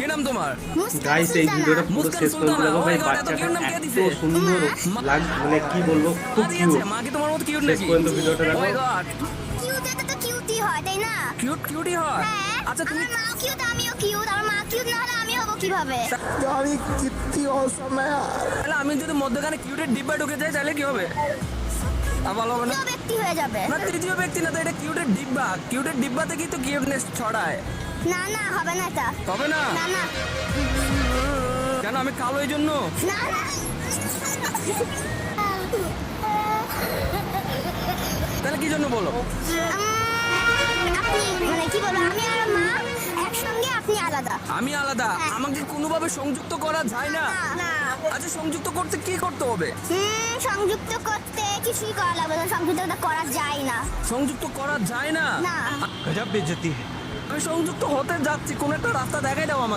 কি নাম তোমার? গাইস এই ভিডিওটা পুরো শেষ করে দেখো ভাই, বাচ্চাটা এত সুন্দর মানে কি বলবো, খুব কিউট। মা কি তোমার মতো কিউট শেষ নাকি? পর্যন্ত ভিডিওটা ও দেখো। মাই গড, কিউট এটা তো কিউটই হয় তাই না? কিউট কিউটই হয়। হ্যাঁ, আচ্ছা তুমি আমার মাও কিউট আমিও কিউট, আমার মা কিউট না হলে আমি হব কিভাবে? यार ये कितनी औसम है यार। তাহলে আমি যদি মধ্যখানে কিউটের ডিব্বা ঢুকে যাই তাহলে কি হবে? ভালো হবে না? তৃতীয় ব্যক্তি হয়ে যাবে। না তৃতীয় ব্যক্তি না তো, এটা কিউটের ডিব্বা। কিউটের ডিব্বা থেকেই তো কিউটনেস ছড়ায়। না না হবে না এটা। হবে না? না না কেন আমি কালো এই জন্য? না না। তাহলে কি জন্য বলো? আপনি মানে কি বলবো, আমি আর মা একসঙ্গে, আপনি আলাদা। আমি আলাদা, হ্যাঁ। আমাকে কোনোভাবে সংযুক্ত করা যায় না? না আচ্ছা সংযুক্ত করতে কি করতে হবে? সংযুক্ত করতে কিছুই করা লাগবে না, সংযুক্ত করা যায় না। সংযুক্ত করা যায় না? না गजब बेइज्जती है। আমি সংযুক্ত হতে যাচ্ছি, কোন একটা রাস্তা দেখাই দাও আমাকে।